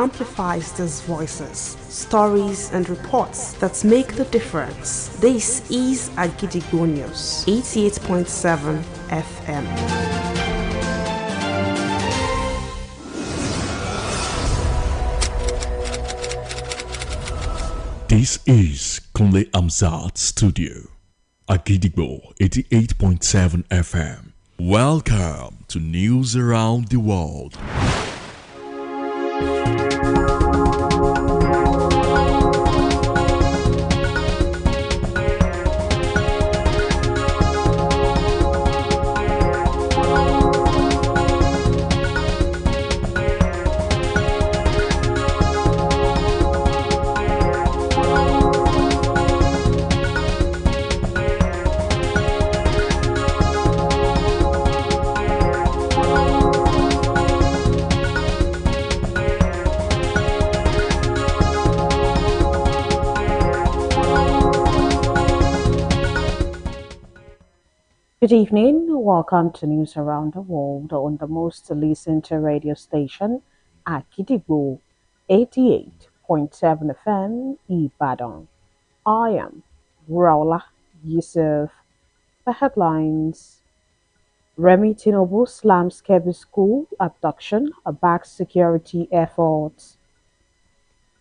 amplifies these voices, stories, and reports that make the difference. This is Agidigbo News, 88.7 FM. This is Kunle Amzat Studio, Agidigbo 88.7 FM. Welcome to News Around the World. Good evening, welcome to News Around the World on the most listened to radio station, Agidigbo 88.7 FM, Ibadan. I am Wuraola Yusuff. The headlines: Remi Tinubu slams Kebbi School abduction, backs security efforts.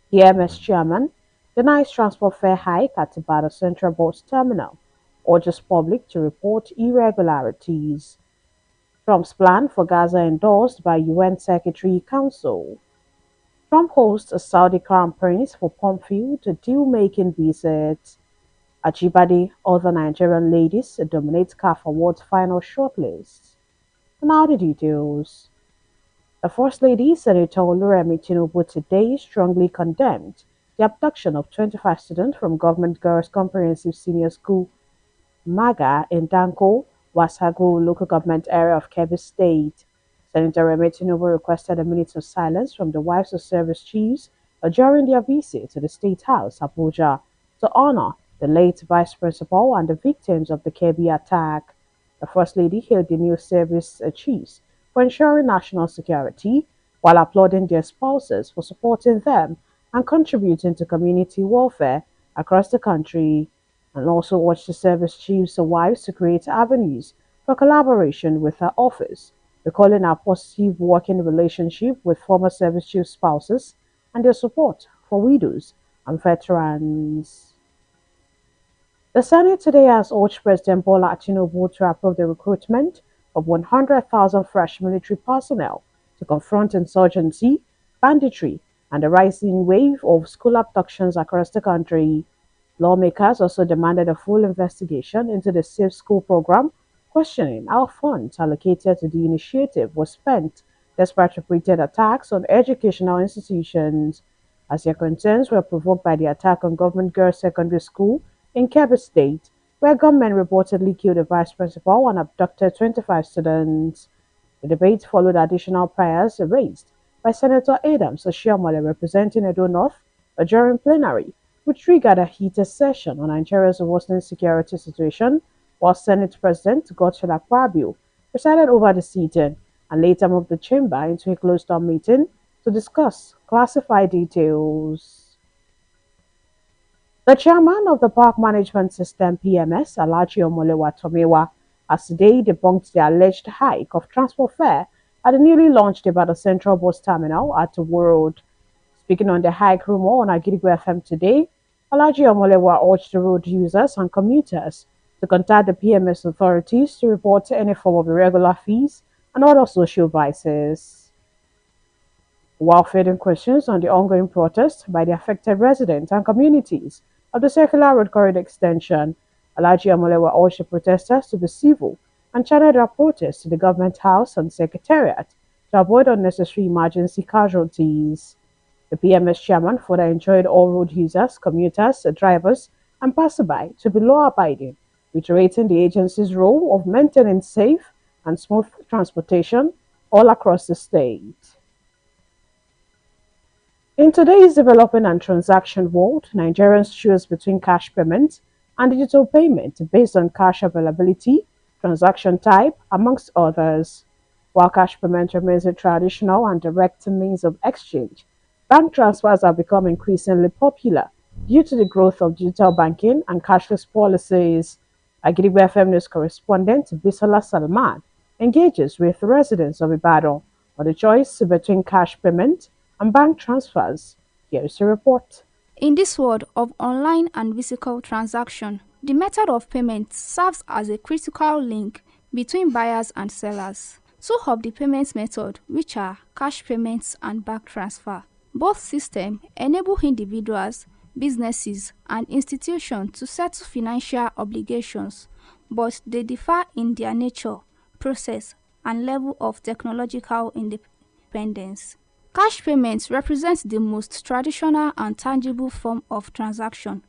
The MS chairman denies transport fare hike at Ibadan Central Bus Terminal, urges public to report irregularities. Trump's plan for Gaza endorsed by UN Secretary Council. Trump hosts a Saudi Crown Prince for Pompeo to deal-making visit. Ajibade, other Nigerian ladies dominate CAF Awards final shortlist. Now the details. The First Lady, Senator Remi Tinubu, today strongly condemned the abduction of 25 students from Government Girls Comprehensive Senior School Maga in Danko, Wasagu local government area of Kebbi State. Senator Remi Tinubu requested a minute of silence from the wives of service chiefs during their visit to the State House, Abuja, to honor the late vice principal and the victims of the Kebbi attack. The First Lady hailed the new service chiefs for ensuring national security, while applauding their spouses for supporting them and contributing to community welfare across the country, and also urged the service chiefs and wives to create avenues for collaboration with her office, recalling our positive working relationship with former service chief spouses and their support for widows and veterans. The Senate today has urged President Bola Tinubu to approve the recruitment of 100,000 fresh military personnel to confront insurgency, banditry, and the rising wave of school abductions across the country. Lawmakers also demanded a full investigation into the Safe School program, questioning how funds allocated to the initiative were spent despite repeated attacks on educational institutions, as their concerns were provoked by the attack on Government Girls Secondary School in Kebbi State, where gunmen reportedly killed the vice principal and abducted 25 students. The debate followed additional prayers raised by Senator Adams Oshiomhole representing Edo North during plenary, which triggered a heated session on Nigeria's worsening security situation, while Senate President Godswill Akpabio presided over the sitting and later moved the chamber into a closed-door meeting to discuss classified details. The chairman of the Park Management System (PMS), Alhaji Omolewa Tomiwa, has today debunked the alleged hike of transport fare at the newly launched Ibadan Central Bus Terminal at the World. Speaking on the hike rumor on Agidigbo FM today, Alhaji Omolewa urged the road users and commuters to contact the PMS authorities to report any form of irregular fees and other social vices. While fielding questions on the ongoing protest by the affected residents and communities of the Circular Road Corridor extension, Alhaji Omolewa urged the protesters to be civil and channel their protest to the Government House and Secretariat to avoid unnecessary emergency casualties. The PMS chairman further enjoined all road users, commuters, drivers, and passersby to be law-abiding, reiterating the agency's role of maintaining safe and smooth transportation all across the state. In today's developing and transaction world, Nigerians choose between cash payment and digital payment based on cash availability, transaction type, amongst others. While cash payment remains a traditional and direct means of exchange, Bank transfers have become increasingly popular due to the growth of digital banking and cashless policies. Agirigbo FM News correspondent Bisola Salman engages with residents of Ibadan on the choice between cash payment and bank transfers. Here is a report. In this world of online and physical transaction, the method of payment serves as a critical link between buyers and sellers. Two of the payment methods, which are cash payments and bank transfer, both systems enable individuals, businesses, and institutions to settle financial obligations, but they differ in their nature, process, and level of technological independence. Cash payments represent the most traditional and tangible form of transaction,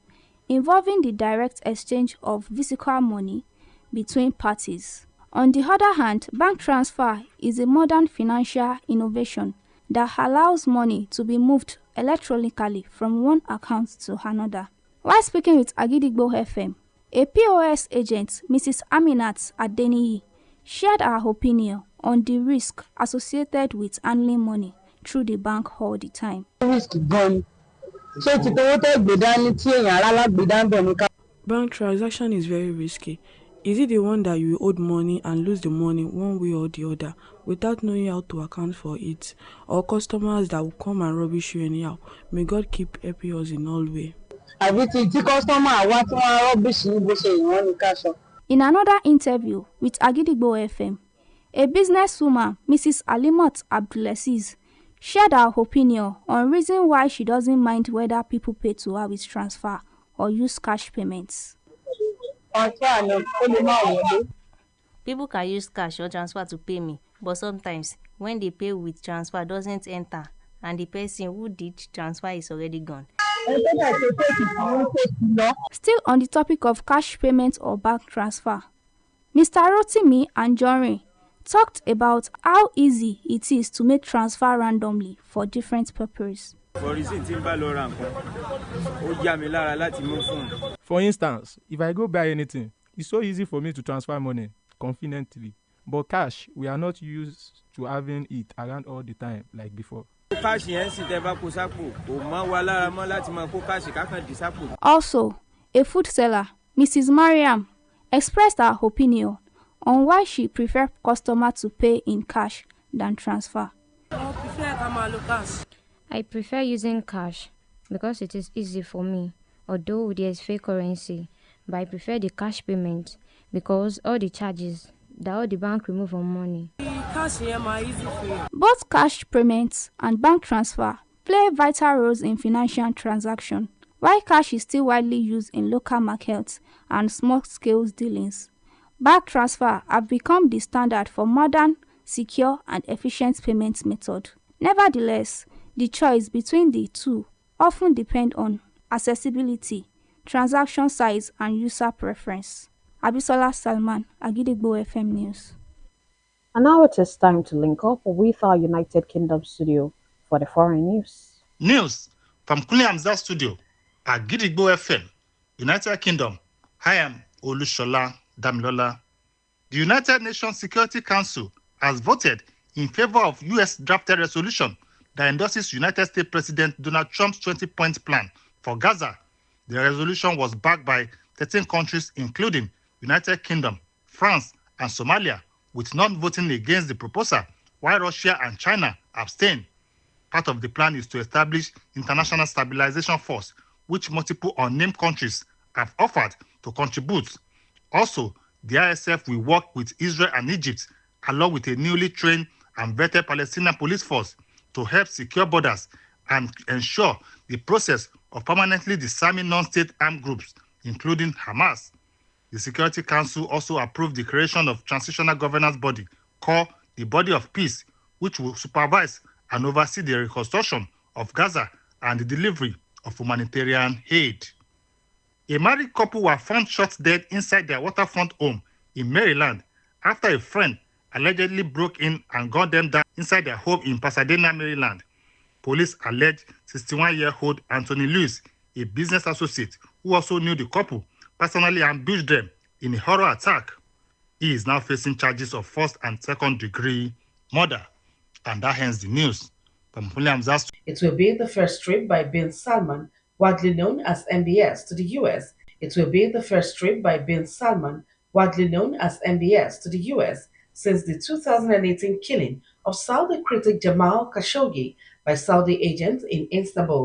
involving the direct exchange of physical money between parties. On the other hand, bank transfer is a modern financial innovation that allows money to be moved electronically from one account to another. While speaking with Agidigbo FM, a POS agent, Mrs. Aminat Adeniyi, shared her opinion on the risk associated with handling money through the bank all the time. Bank transaction is very risky. Is it the one that you owed money and lose the money one way or the other without knowing how to account for it? Or customers that will come and rubbish you anyhow? May God keep helping us in all way. In another interview with Agidigbo FM, a businesswoman, Mrs. Alimot Abdulaziz, shared her opinion on reason why she doesn't mind whether people pay to her with transfer or use cash payments. People can use cash or transfer to pay me, but sometimes when they pay with transfer doesn't enter and the person who did transfer is already gone. Still on the topic of cash payment or bank transfer, Mr. Rotimi Anjorin talked about how easy it is to make transfer randomly for different purposes. For instance, if I go buy anything, it's so easy for me to transfer money conveniently. But cash, we are not used to having it around all the time like before. Also, a food seller, Mrs. Mariam, expressed her opinion on why she prefers customers to pay in cash than transfer. I prefer using cash because it is easy for me, although there is fake currency, but I prefer the cash payment because all the charges that all the bank remove on money. Both cash payments and bank transfer play vital roles in financial transactions. While cash is still widely used in local markets and small-scale dealings, bank transfer have become the standard for modern, secure, and efficient payment method. Nevertheless, the choice between the two often depend on accessibility, transaction size, and user preference. Abisola Salman, Agidigbo FM News. And now it is time to link up with our United Kingdom studio for the foreign news. News from Kunle Hamzat studio at Gidigbo FM, United Kingdom. I am Olushola Damilola. The United Nations Security Council has voted in favor of U.S. drafted resolution that endorses United States President Donald Trump's 20-point plan for Gaza. The resolution was backed by 13 countries, including United Kingdom, France, and Somalia, with none voting against the proposal, while Russia and China abstained. Part of the plan is to establish International Stabilization Force, which multiple unnamed countries have offered to contribute. Also, the ISF will work with Israel and Egypt, along with a newly trained and vetted Palestinian police force to help secure borders and ensure the process of permanently disarming non-state armed groups, including Hamas. The Security Council also approved the creation of transitional governance body called the Body of Peace, which will supervise and oversee the reconstruction of Gaza and the delivery of humanitarian aid. A married couple were found shot dead inside their waterfront home in Maryland after a friend allegedly broke in and gunned them down inside their home in Pasadena, Maryland. Police alleged 61-year-old Anthony Lewis, a business associate who also knew the couple, personally ambushed them in a horror attack. He is now facing charges of first and second degree murder. And that ends the news. Pampuli Hamzat. It will be the first trip by bin Salman, widely known as MBS, to the US. It will be the first trip by bin Salman, widely known as MBS, to the US since the 2018 killing of Saudi critic Jamal Khashoggi by Saudi agents in Istanbul.